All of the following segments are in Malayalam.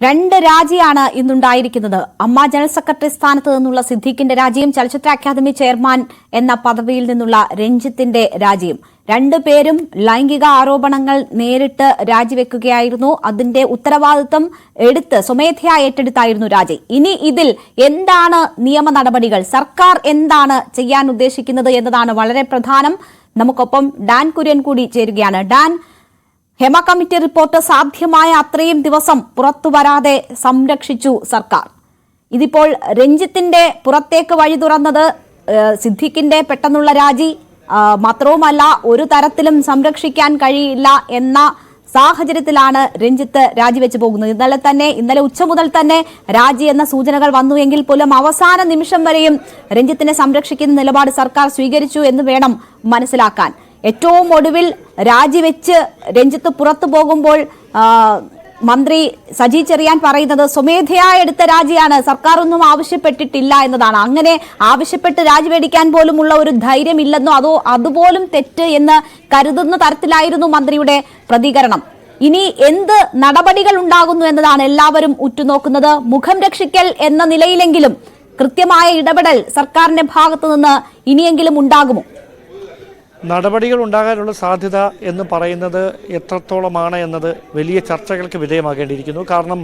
രണ്ട് രാജിയാണ് ഇന്നുണ്ടായിരിക്കുന്നത്. അമ്മ ജനറൽ സെക്രട്ടറി സ്ഥാനത്ത് നിന്നുള്ള സിദ്ദീഖിന്റെ രാജിയും ചലച്ചിത്ര അക്കാദമി ചെയർമാൻ എന്ന പദവിയിൽ നിന്നുള്ള രഞ്ജിത്തിന്റെ രാജിയും. രണ്ടുപേരും ലൈംഗിക ആരോപണങ്ങൾ നേരിട്ട് രാജിവെക്കുകയായിരുന്നു. അതിന്റെ ഉത്തരവാദിത്വം സ്വമേധയാ ഏറ്റെടുത്തായിരുന്നു രാജി. ഇനി ഇതിൽ എന്താണ് നിയമ നടപടികൾ, സർക്കാർ എന്താണ് ചെയ്യാൻ ഉദ്ദേശിക്കുന്നത് എന്നതാണ് വളരെ പ്രധാനം. നമുക്കൊപ്പം ഡാൻ കുര്യൻ കൂടി ചേരുകയാണ്. ഡാൻ, ഹേമ കമ്മിറ്റി റിപ്പോർട്ട് സാധ്യമായ അത്രയും ദിവസം പുറത്തുവരാതെ സംരക്ഷിച്ചു സർക്കാർ. ഇതിപ്പോൾ രഞ്ജിത്തിന്റെ പുറത്തേക്ക് വഴി തുറന്നത് സിദ്ദീഖിന്റെ പെട്ടെന്നുള്ള രാജി മാത്രവുമല്ല, ഒരു തരത്തിലും സംരക്ഷിക്കാൻ കഴിയില്ല എന്ന സാഹചര്യത്തിലാണ് രഞ്ജിത്ത് രാജിവെച്ച് പോകുന്നത്. ഇന്നലെ ഉച്ച മുതൽ തന്നെ രാജി എന്ന സൂചനകൾ വന്നുവെങ്കിൽ പോലും അവസാന നിമിഷം വരെയും രഞ്ജിത്തിനെ സംരക്ഷിക്കുന്ന നിലപാട് സർക്കാർ സ്വീകരിച്ചു എന്ന് വേണം മനസ്സിലാക്കാൻ. ഏറ്റവും ഒടുവിൽ രാജിവെച്ച് രഞ്ജിത്ത് പുറത്തു പോകുമ്പോൾ മന്ത്രി സജി ചെറിയാൻ പറയുന്നത് സ്വമേധയാ എടുത്ത രാജിയാണ്, സർക്കാർ ഒന്നും ആവശ്യപ്പെട്ടിട്ടില്ല എന്നതാണ്. അങ്ങനെ ആവശ്യപ്പെട്ട് രാജിവെടിക്കാൻ പോലുമുള്ള ഒരു ധൈര്യമില്ലെന്നോ അതുപോലും തെറ്റ് എന്ന് കരുതുന്ന തരത്തിലായിരുന്നു മന്ത്രിയുടെ പ്രതികരണം. ഇനി എന്ത് നടപടികൾ ഉണ്ടാകുന്നു എന്നതാണ് എല്ലാവരും ഉറ്റുനോക്കുന്നത്. മുഖം രക്ഷിക്കൽ എന്ന നിലയിലെങ്കിലും കൃത്യമായ ഇടപെടൽ സർക്കാരിന്റെ ഭാഗത്തു നിന്ന് ഇനിയെങ്കിലും ഉണ്ടാകുമോ? നടപടികൾ ഉണ്ടാകാനുള്ള സാധ്യത എന്ന് പറയുന്നത് എത്രത്തോളമാണ് എന്നത് വലിയ ചർച്ചകൾക്ക് വിധേയമാകേണ്ടിയിരിക്കുന്നു. കാരണം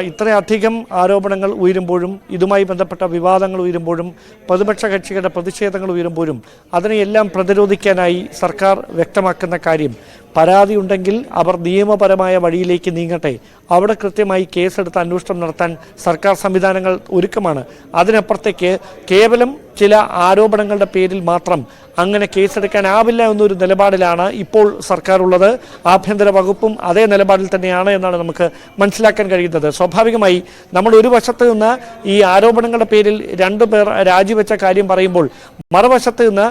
ഇത്രയധികം ആരോപണങ്ങൾ ഉയരുമ്പോഴും ഇതുമായി ബന്ധപ്പെട്ട വിവാദങ്ങൾ ഉയരുമ്പോഴും പ്രതിപക്ഷ കക്ഷികളുടെ പ്രതിഷേധങ്ങൾ ഉയരുമ്പോഴും അതിനെയെല്ലാം പ്രതിരോധിക്കാനായി സർക്കാർ വ്യക്തമാക്കുന്ന കാര്യം, പരാതി ഉണ്ടെങ്കിൽ അവർ നിയമപരമായ വഴിയിലേക്ക് നീങ്ങട്ടെ, അവിടെ കൃത്യമായി കേസെടുത്ത് അന്വേഷണം നടത്താൻ സർക്കാർ സംവിധാനങ്ങൾ ഒരുക്കമാണ്. അതിനപ്പുറത്തേക്ക് കേവലം ചില ആരോപണങ്ങളുടെ പേരിൽ മാത്രം അങ്ങനെ കേസെടുക്കാനാവില്ല എന്നൊരു നിലപാടിലാണ് ഇപ്പോൾ സർക്കാർ ഉള്ളത്. ആഭ്യന്തര വകുപ്പും അതേ നിലപാടിൽ തന്നെയാണ് എന്നാണ് നമുക്ക് മനസ്സിലാക്കാൻ കഴിയുന്നത്. സ്വാഭാവികമായി നമ്മൾ ഒരു വശത്ത് നിന്ന് ഈ ആരോപണങ്ങളുടെ പേരിൽ രണ്ടുപേർ രാജിവെച്ച കാര്യം പറയുമ്പോൾ മറുവശത്ത് നിന്ന്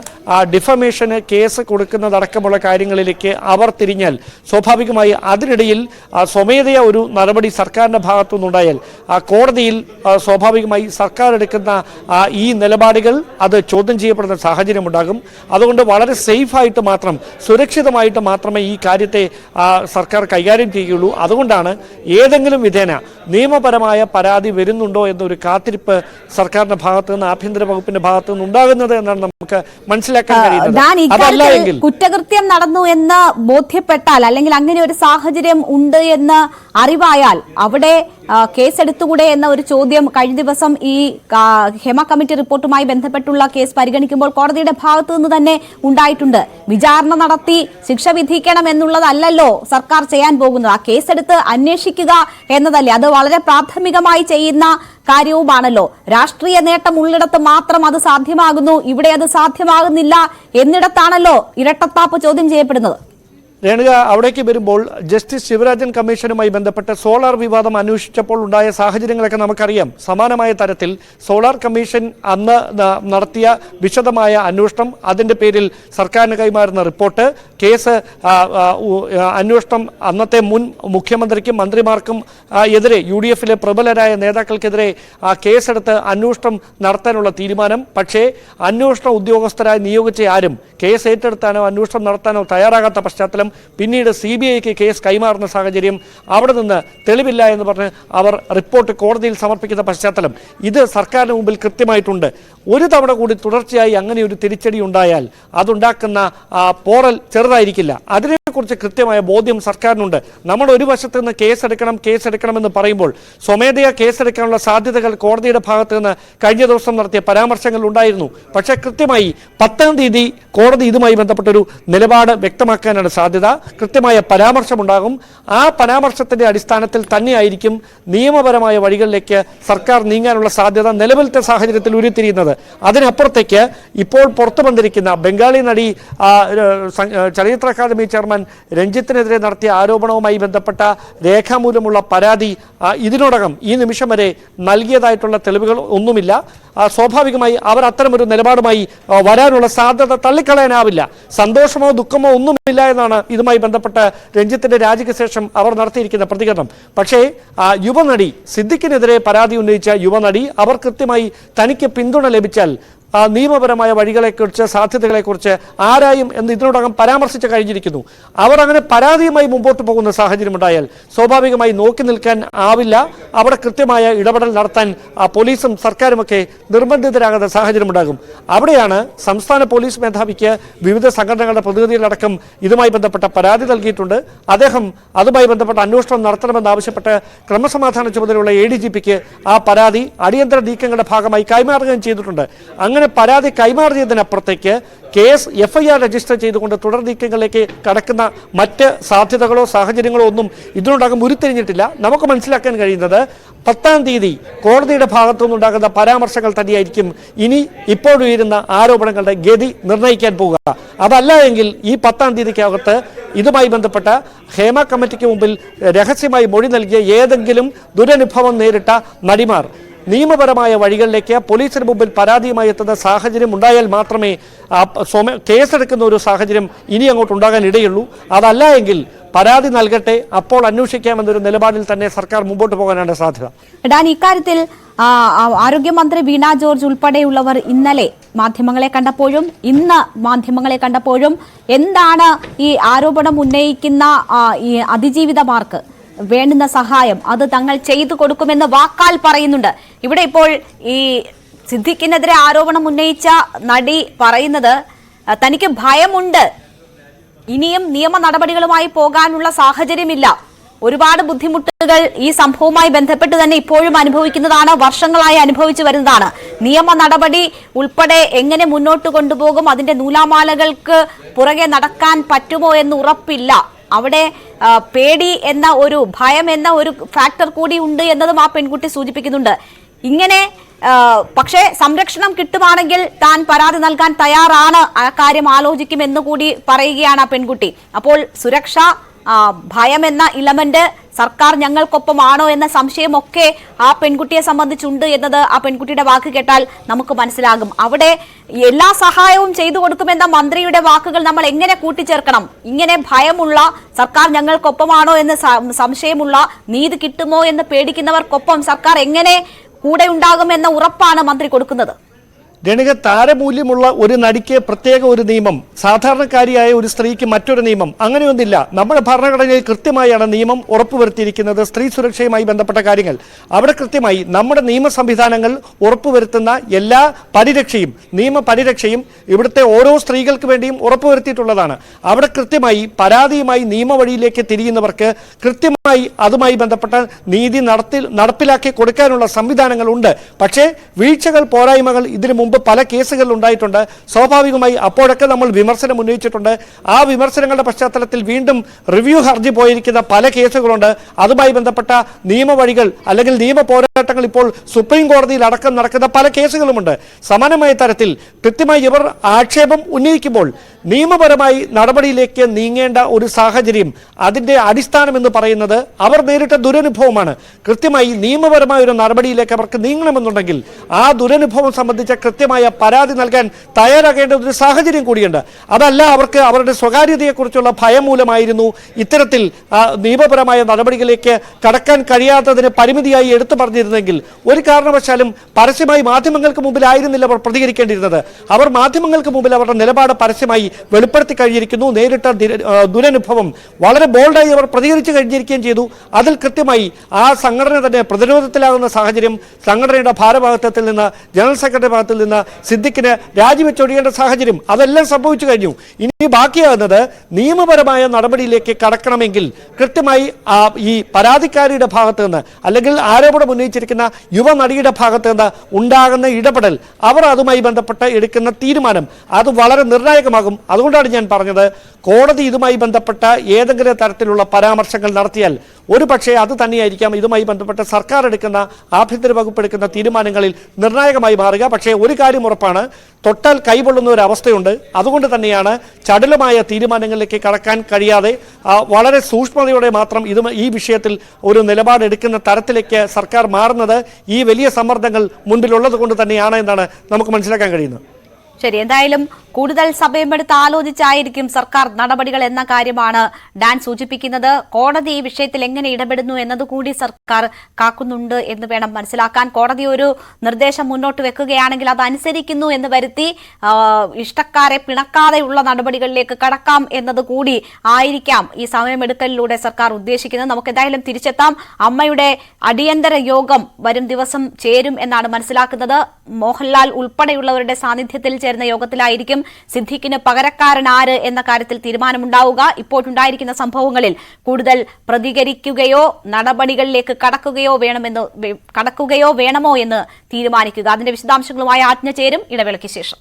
ഡിഫമേഷന് കേസ് കൊടുക്കുന്നതടക്കമുള്ള കാര്യങ്ങളിലേക്ക് അവർ തിരിഞ്ഞാൽ സ്വാഭാവികമായി അതിനിടയിൽ സ്വമേധയാ ഒരു നടപടി സർക്കാരിൻ്റെ ഭാഗത്തുനിന്നുണ്ടായാൽ കോടതിയിൽ സ്വാഭാവികമായി സർക്കാർ എടുക്കുന്ന ഈ നിലപാടുകൾ അത് ചോദ്യം ചെയ്യപ്പെടുന്ന സാഹചര്യമുണ്ടാകും. അതുകൊണ്ട് വളരെ സേഫായിട്ട് മാത്രം, സുരക്ഷിതമായിട്ട് മാത്രമേ ഈ കാര്യത്തെ സർക്കാർ കൈകാര്യം ചെയ്യുകയുള്ളൂ. അതുകൊണ്ടാണ് ഏതെങ്കിലും വിധേന നിയമപരമായ പരാതി വരുന്നുണ്ടോ എന്നൊരു കാത്തിരിപ്പ് സർക്കാരിന്റെ ഭാഗത്തു നിന്ന്, ആഭ്യന്തര വകുപ്പിന്റെ ഭാഗത്തു നിന്ന് ഉണ്ടാകുന്നത് എന്നാണ് നമുക്ക് മനസ്സിലാക്കാൻ കഴിയുന്നത്. കുറ്റകൃത്യം നടന്നു എന്ന് ബോധ്യപ്പെട്ടാൽ അല്ലെങ്കിൽ അങ്ങനെ ഒരു സാഹചര്യം ഉണ്ട് എന്ന് അറിവായാൽ അവിടെ കേസെടുത്തുകൂടെ എന്ന ഒരു ചോദ്യം കഴിഞ്ഞ ദിവസം ഈ ഹേമ കമ്മിറ്റി റിപ്പോർട്ടുമായി ബന്ധപ്പെട്ടുള്ള കേസ് പരിഗണിക്കുമ്പോൾ കോടതിയുടെ ഭാഗത്തു നിന്ന് തന്നെ ഉണ്ടായിട്ടുണ്ട്. വിചാരണ നടത്തി ശിക്ഷ വിധിക്കണം എന്നുള്ളതല്ലല്ലോ സർക്കാർ ചെയ്യാൻ പോകുന്നത്, ആ കേസെടുത്ത് അന്വേഷിക്കുക എന്നതല്ലേ. അത് വളരെ പ്രാഥമികമായി ചെയ്യുന്ന കാര്യവുമാണല്ലോ. രാഷ്ട്രീയ നേട്ടം ഉള്ളിടത്ത് മാത്രം അത് സാധ്യമാകുന്നു, ഇവിടെ അത് സാധ്യമാകുന്നില്ല എന്നിടത്താണല്ലോ ഇരട്ടത്താപ്പ് ചോദ്യം ചെയ്യപ്പെടുന്നത്. രേണുക, അവിടേക്ക് വരുമ്പോൾ ജസ്റ്റിസ് ശിവരാജൻ കമ്മീഷനുമായി ബന്ധപ്പെട്ട് സോളാർ വിവാദം അന്വേഷിച്ചപ്പോൾ ഉണ്ടായ സാഹചര്യങ്ങളൊക്കെ നമുക്കറിയാം. സമാനമായ തരത്തിൽ സോളാർ കമ്മീഷൻ അന്ന് നടത്തിയ വിശദമായ അന്വേഷണം, അതിൻ്റെ പേരിൽ സർക്കാരിന് കൈമാറുന്ന റിപ്പോർട്ട്, കേസ് അന്വേഷണം അന്നത്തെ മുൻ മുഖ്യമന്ത്രിക്കും മന്ത്രിമാർക്കും എതിരെ UDF-ലെ പ്രബലരായ നേതാക്കൾക്കെതിരെ കേസെടുത്ത് അന്വേഷണം നടത്താനുള്ള തീരുമാനം. പക്ഷേ അന്വേഷണ ഉദ്യോഗസ്ഥരായി നിയോഗിച്ച ആരും കേസ് ഏറ്റെടുത്താനോ അന്വേഷണം നടത്താനോ തയ്യാറാകാത്ത പശ്ചാത്തലം, പിന്നീട് CBIക്ക് കേസ് കൈമാറുന്ന സാഹചര്യം, അവിടെ നിന്ന് തെളിവില്ല എന്ന് പറഞ്ഞ് അവർ റിപ്പോർട്ട് കോടതിയിൽ സമർപ്പിക്കുന്ന പശ്ചാത്തലം, ഇത് സർക്കാരിന് മുമ്പിൽ കൃത്യമായിട്ടുണ്ട്. ഒരു തവണ കൂടി തുടർച്ചയായി അങ്ങനെ ഒരു തിരിച്ചടി ഉണ്ടായാൽ അതുണ്ടാക്കുന്ന പോറൽ ചെറുതായിരിക്കില്ല. അതിനെക്കുറിച്ച് കൃത്യമായ ബോധ്യം സർക്കാരിനുണ്ട്. നമ്മൾ ഒരു വശത്ത് നിന്ന് കേസെടുക്കണമെന്ന് പറയുമ്പോൾ സ്വമേധയാ കേസെടുക്കാനുള്ള സാധ്യതകൾ കോടതിയുടെ ഭാഗത്ത് നിന്ന് കഴിഞ്ഞ ദിവസം നടത്തിയ പരാമർശങ്ങൾ ഉണ്ടായിരുന്നു. പക്ഷേ കൃത്യമായി 10-ാം തീയതി കോടതി ഇതുമായി ബന്ധപ്പെട്ടൊരു നിലപാട് വ്യക്തമാക്കാനാണ് സാധ്യത. കൃത്യമായ പരാമർശമുണ്ടാകും. ആ പരാമർശത്തിന്റെ അടിസ്ഥാനത്തിൽ തന്നെയായിരിക്കും നിയമപരമായ വഴികളിലേക്ക് സർക്കാർ നീങ്ങാനുള്ള സാധ്യത നിലവിലത്തെ സാഹചര്യത്തിൽ ഉരുത്തിരിയുന്നത്. അതിനപ്പുറത്തേക്ക് ഇപ്പോൾ പുറത്തു വന്നിരിക്കുന്ന ബംഗാളി നടി ചലച്ചിത്ര അക്കാദമി ചെയർമാൻ രഞ്ജിത്തിനെതിരെ നടത്തിയ ആരോപണവുമായി ബന്ധപ്പെട്ട രേഖാമൂലമുള്ള പരാതി ഇതിനോടകം ഈ നിമിഷം വരെ നൽകിയതായിട്ടുള്ള തെളിവുകൾ ഒന്നുമില്ല. സ്വാഭാവികമായി അവർ അത്തരമൊരു നിലപാടുമായി വരാനുള്ള സാധ്യത തള്ളിക്കളയാനാവില്ല. സന്തോഷമോ ദുഃഖമോ ഒന്നുമില്ല എന്നാണ് ഇതുമായി ബന്ധപ്പെട്ട് രഞ്ജിത്തിന്റെ രാജിക്ക് ശേഷം അവർ നടത്തിയിരിക്കുന്ന പ്രതികരണം. പക്ഷേ യുവനടി സിദ്ദിഖിനെതിരെ പരാതി ഉന്നയിച്ച യുവനടി അവർ കൃത്യമായി തനിക്ക് പിന്തുണ ലഭിച്ചാൽ നിയമപരമായ വഴികളെക്കുറിച്ച് സാധ്യതകളെക്കുറിച്ച് ആരായും എന്ന് ഇതിനോടകം പരാമർശിച്ച് കഴിഞ്ഞിരിക്കുന്നു. അവർ അങ്ങനെ പരാതിയുമായി മുമ്പോട്ട് പോകുന്ന സാഹചര്യമുണ്ടായാൽ സ്വാഭാവികമായി നോക്കി നിൽക്കാൻ ആവില്ല. അവിടെ കൃത്യമായ ഇടപെടൽ നടത്താൻ പോലീസും സർക്കാരുമൊക്കെ നിർബന്ധിതരാകുന്ന സാഹചര്യമുണ്ടാകും. അവിടെയാണ് സംസ്ഥാന പോലീസ് മേധാവിക്ക് വിവിധ സംഘടനകളുടെ പ്രതിനിധികളടക്കം ഇതുമായി ബന്ധപ്പെട്ട പരാതി നൽകിയിട്ടുണ്ട്. അദ്ദേഹം അതുമായി ബന്ധപ്പെട്ട അന്വേഷണം നടത്തണമെന്നാവശ്യപ്പെട്ട് ക്രമസമാധാന ചുമതലയുള്ള ADGPക്ക് ആ പരാതി അടിയന്തര നീക്കങ്ങളുടെ ഭാഗമായി കൈമാറുകയും ചെയ്തിട്ടുണ്ട്. അങ്ങനെ പരാതി കൈമാറിയതിനപ്പുറത്തേക്ക് കേസ് FIR രജിസ്റ്റർ ചെയ്തുകൊണ്ട് തുടർ നീക്കങ്ങളിലേക്ക് കടക്കുന്ന മറ്റ് സാധ്യതകളോ സാഹചര്യങ്ങളോ ഒന്നും ഇതിനോടകം ഉരുത്തിരിഞ്ഞിട്ടില്ല. നമുക്ക് മനസ്സിലാക്കാൻ കഴിയുന്നത് 10-ാം തീയതി കോടതിയുടെ ഭാഗത്തുനിന്നുണ്ടാകുന്ന പരാമർശങ്ങൾ തന്നെയായിരിക്കും ഇനി ഇപ്പോഴുയരുന്ന ആരോപണങ്ങളുടെ ഗതി നിർണ്ണയിക്കാൻ പോകുക. അതല്ല എങ്കിൽ ഈ 10-ാം തീയതിക്കകത്ത് ഇതുമായി ബന്ധപ്പെട്ട ഹേമ കമ്മിറ്റിക്ക് മുമ്പിൽ രഹസ്യമായി മൊഴി നൽകിയ ഏതെങ്കിലും ദുരനുഭവം നേരിട്ട നടിമാർ നിയമപരമായ വഴികളിലേക്ക് പോലീസിന് മുമ്പിൽ പരാതിയുമായി എത്തുന്ന സാഹചര്യം ഉണ്ടായാൽ മാത്രമേ കേസെടുക്കുന്ന ഒരു സാഹചര്യം ഇനി അങ്ങോട്ട് ഉണ്ടാകാൻ ഇടയുള്ളൂ. അതല്ല എങ്കിൽ പരാതി നൽകട്ടെ, അപ്പോൾ അന്വേഷിക്കാമെന്നൊരു നിലപാടിൽ തന്നെ സർക്കാർ മുമ്പോട്ട് പോകാനാണ് സാധ്യത. ഇക്കാര്യത്തിൽ ആരോഗ്യമന്ത്രി വീണ ജോർജ് ഉൾപ്പെടെയുള്ളവർ ഇന്നലെ മാധ്യമങ്ങളെ കണ്ടപ്പോഴും ഇന്ന് മാധ്യമങ്ങളെ കണ്ടപ്പോഴും എന്താണ് ഈ ആരോപണം ഉന്നയിക്കുന്ന ഈ അതിജീവിതമാർക്ക് വേണ്ടുന്ന സഹായം അത് തങ്ങൾ ചെയ്തു കൊടുക്കുമെന്ന് വാക്കാൽ പറയുന്നുണ്ട്. ഇവിടെ ഇപ്പോൾ ഈ സിദ്ദിഖിനെതിരെ ആരോപണം ഉന്നയിച്ച നടി പറയുന്നത് തനിക്ക് ഭയമുണ്ട്, ഇനിയും നിയമ നടപടികളുമായി പോകാനുള്ള സാഹചര്യമില്ല, ഒരുപാട് ബുദ്ധിമുട്ടുകൾ ഈ സംഭവവുമായി ബന്ധപ്പെട്ട് തന്നെ ഇപ്പോഴും അനുഭവിക്കുന്നതാണ്, വർഷങ്ങളായി അനുഭവിച്ചു വരുന്നതാണ്. നിയമ നടപടി ഉൾപ്പെടെ എങ്ങനെ മുന്നോട്ട് കൊണ്ടുപോകും, അതിന്റെ നൂലാമാലകൾക്ക് പുറകെ നടക്കാൻ പറ്റുമോ എന്ന് ഉറപ്പില്ല. അവിടെ പേടി എന്ന ഒരു ഭയം എന്ന ഒരു ഫാക്ടർ കൂടി ഉണ്ട് എന്നതും ആ പെൺകുട്ടി സൂചിപ്പിക്കുന്നുണ്ട്. ഇങ്ങനെ പക്ഷേ സംരക്ഷണം കിട്ടുവാണെങ്കിൽ താൻ പരാതി നൽകാൻ തയ്യാറാണ്, ആ കാര്യം ആലോചിക്കുമെന്ന് കൂടി പറയുകയാണ് ആ പെൺകുട്ടി. അപ്പോൾ സുരക്ഷ, ഭയം എന്ന ഇലമെന്റ് സർക്കാർ ഞങ്ങൾക്കൊപ്പമാണോ എന്ന സംശയമൊക്കെ ആ പെൺകുട്ടിയെ സംബന്ധിച്ചുണ്ട് എന്നത് ആ പെൺകുട്ടിയുടെ വാക്ക് കേട്ടാൽ നമുക്ക് മനസ്സിലാകും. അവിടെ എല്ലാ സഹായവും ചെയ്തു കൊടുക്കുമെന്ന മന്ത്രിയുടെ വാക്കുകൾ നമ്മൾ എങ്ങനെ കൂട്ടിച്ചേർക്കണം? ഇങ്ങനെ ഭയമുള്ള, സർക്കാർ ഞങ്ങൾക്കൊപ്പമാണോ എന്ന് സംശയമുള്ള, നീതി കിട്ടുമോ എന്ന് പേടിക്കുന്നവർക്കൊപ്പം സർക്കാർ എങ്ങനെ കൂടെ ഉണ്ടാകുമെന്ന ഉറപ്പാണ് മന്ത്രി കൊടുക്കുന്നത്? രണിക, താരമൂല്യമുള്ള ഒരു നടിക്ക് പ്രത്യേക ഒരു നിയമം, സാധാരണക്കാരിയായ ഒരു സ്ത്രീക്ക് മറ്റൊരു നിയമം, അങ്ങനെയൊന്നില്ല. നമ്മുടെ ഭരണഘടനയിൽ കൃത്യമായാണ് നിയമം ഉറപ്പുവരുത്തിയിരിക്കുന്നത്. സ്ത്രീ സുരക്ഷയുമായി ബന്ധപ്പെട്ട കാര്യങ്ങൾ അവിടെ കൃത്യമായി നമ്മുടെ നിയമ സംവിധാനങ്ങൾ ഉറപ്പുവരുത്തുന്ന എല്ലാ പരിരക്ഷയും, നിയമപരിരക്ഷയും ഇവിടുത്തെ ഓരോ സ്ത്രീകൾക്ക് വേണ്ടിയും ഉറപ്പുവരുത്തിയിട്ടുള്ളതാണ്. അവിടെ കൃത്യമായി പരാതിയുമായി നിയമവഴിയിലേക്ക് തിരിയുന്നവർക്ക് കൃത്യമായി അതുമായി ബന്ധപ്പെട്ട നീതി നടപ്പിലാക്കി കൊടുക്കാനുള്ള സംവിധാനങ്ങളുണ്ട്. പക്ഷേ വീഴ്ചകൾ, പോരായ്മകൾ ഇതിനു മുമ്പ് പല കേസുകളിൽ ഉണ്ടായിട്ടുണ്ട്. സ്വാഭാവികമായി അപ്പോഴൊക്കെ നമ്മൾ വിമർശനം ഉന്നയിച്ചിട്ടുണ്ട്. ആ വിമർശനങ്ങളുടെ പശ്ചാത്തലത്തിൽ വീണ്ടും റിവ്യൂ ഹർജി പോയിരിക്കുന്ന പല കേസുകളുണ്ട്. അതുമായി ബന്ധപ്പെട്ട നിയമവഴികൾ അല്ലെങ്കിൽ നിയമ പോരാട്ടങ്ങൾ ഇപ്പോൾ സുപ്രീം കോടതിയിൽ അടക്കം നടക്കുന്ന പല കേസുകളുമുണ്ട്. സമാനമായ തരത്തിൽ കൃത്യമായി ഇവർ ആക്ഷേപം ഉന്നയിക്കുമ്പോൾ നിയമപരമായി നടപടിയിലേക്ക് നീങ്ങേണ്ട ഒരു സാഹചര്യം, അതിന്റെ അടിസ്ഥാനം എന്ന് പറയുന്നത് അവർ നേരിട്ട ദുരനുഭവമാണ്. കൃത്യമായി നിയമപരമായ ഒരു നടപടിയിലേക്ക് അവർക്ക് നീങ്ങണമെന്നുണ്ടെങ്കിൽ ആ ദുരനുഭവം സംബന്ധിച്ച കൃത്യമായ പരാതി നൽകാൻ തയ്യാറാകേണ്ട ഒരു സാഹചര്യം കൂടിയുണ്ട്. അതല്ല അവർക്ക് അവരുടെ സ്വകാര്യതയെക്കുറിച്ചുള്ള ഭയം മൂലമായിരുന്നു ഇത്തരത്തിൽ നിയമപരമായ നടപടികളിലേക്ക് കടക്കാൻ കഴിയാത്തതിന് പരിമിതിയായി എടുത്തു പറഞ്ഞിരുന്നെങ്കിൽ ഒരു കാരണവശാലും പരസ്യമായി മാധ്യമങ്ങൾക്ക് മുമ്പിലായിരുന്നില്ല അവർ പ്രതികരിക്കേണ്ടിയിരുന്നത്. അവർ മാധ്യമങ്ങൾക്ക് മുമ്പിൽ അവരുടെ നിലപാട് പരസ്യമായി വെളിപ്പെടുത്തി കഴിഞ്ഞിരിക്കുന്നു. നേരിട്ട ദുരനുഭവം വളരെ ബോൾഡായി അവർ പ്രതികരിച്ചു കഴിഞ്ഞിരിക്കുകയും ചെയ്തു. അതിൽ കൃത്യമായി ആ സംഘടന തന്നെ പ്രതിരോധത്തിലാകുന്ന സാഹചര്യം, സംഘടനയുടെ ഭാരവാഹിത്വത്തിൽ നിന്ന്, ജനറൽ സെക്രട്ടറി ഭാഗത്തിൽ നിന്ന് സിദ്ദിഖിന് രാജിവെച്ചൊഴിയേണ്ട സാഹചര്യം, അതെല്ലാം സംഭവിച്ചു കഴിഞ്ഞു. ഇനി ബാക്കിയാകുന്നത് നിയമപരമായ നടപടിയിലേക്ക് കടക്കണമെങ്കിൽ കൃത്യമായി ഈ പരാതിക്കാരിയുടെ ഭാഗത്ത് നിന്ന് അല്ലെങ്കിൽ ആരോപണം ഉന്നയിച്ചിരിക്കുന്ന യുവനടിയുടെ ഭാഗത്ത് നിന്ന് ഉണ്ടാകുന്ന ഇടപെടൽ, അവർ അതുമായി ബന്ധപ്പെട്ട് എടുക്കുന്ന തീരുമാനം അത് വളരെ നിർണായകമാകും. അതുകൊണ്ടാണ് ഞാൻ പറഞ്ഞത്, കോടതി ഇതുമായി ബന്ധപ്പെട്ട ഏതെങ്കിലും തരത്തിലുള്ള പരാമർശങ്ങൾ നടത്തിയാൽ ഒരു പക്ഷേ അത് തന്നെയായിരിക്കാം ഇതുമായി ബന്ധപ്പെട്ട് സർക്കാർ എടുക്കുന്ന ആഭ്യന്തര വകുപ്പ് എടുക്കുന്ന തീരുമാനങ്ങളിൽ നിർണായകമായി മാറുക. പക്ഷേ ഒരു കാര്യം ഉറപ്പാണ്, തൊട്ടാൽ കൈപൊള്ളുന്ന ഒരു അവസ്ഥയുണ്ട്. അതുകൊണ്ട് തന്നെയാണ് ചടുലമായ തീരുമാനങ്ങളിലേക്ക് കടക്കാൻ കഴിയാതെ വളരെ സൂക്ഷ്മതയോടെ മാത്രം ഈ വിഷയത്തിൽ ഒരു നിലപാടെടുക്കുന്ന തരത്തിലേക്ക് സർക്കാർ മാറുന്നത്. ഈ വലിയ സമ്മർദ്ദങ്ങൾ മുൻപിലുള്ളത് കൊണ്ട് തന്നെയാണ് എന്നാണ് നമുക്ക് മനസ്സിലാക്കാൻ കഴിയുന്നത്. ശരി, എന്തായാലും കൂടുതൽ സമയമെടുത്ത് ആലോചിച്ചായിരിക്കും സർക്കാർ നടപടികൾ എന്ന കാര്യമാണ് ഡാൻ സൂചിപ്പിക്കുന്നത്. കോടതി ഈ വിഷയത്തിൽ എങ്ങനെ ഇടപെടുന്നു എന്നതുകൂടി സർക്കാർ കാക്കുന്നുണ്ട് എന്ന് വേണം മനസ്സിലാക്കാൻ. കോടതി ഒരു നിർദ്ദേശം മുന്നോട്ട് വെക്കുകയാണെങ്കിൽ അത് അനുസരിക്കുന്നു എന്ന് വരുത്തി ഇഷ്ടക്കാരെ പിണക്കാതെയുള്ള നടപടികളിലേക്ക് കടക്കാം എന്നതുകൂടി ആയിരിക്കാം ഈ സമയമെടുക്കലിലൂടെ സർക്കാർ ഉദ്ദേശിക്കുന്നത്. നമുക്ക് എന്തായാലും തിരിച്ചെത്താം. അമ്മയുടെ അടിയന്തര യോഗം വരും ദിവസം ചേരും എന്നാണ് മനസ്സിലാക്കുന്നത്. മോഹൻലാൽ ഉൾപ്പെടെയുള്ളവരുടെ സാന്നിധ്യത്തിൽ ചേർന്ന യോഗത്തിലായിരിക്കും സിദ്ദീഖിന് പകരക്കാരൻ ആര് എന്ന കാര്യത്തിൽ തീരുമാനമുണ്ടാവുക. ഇപ്പോഴുണ്ടായിരിക്കുന്ന സംഭവങ്ങളിൽ കൂടുതൽ പ്രതികരിക്കുകയോ നടപടികളിലേക്ക് കടക്കുകയോ വേണമോ എന്ന് തീരുമാനിക്കുക. അതിന്റെ വിശദാംശങ്ങളുമായി ആജ്ഞ ചേരും ഇടവേളയ്ക്ക് ശേഷം.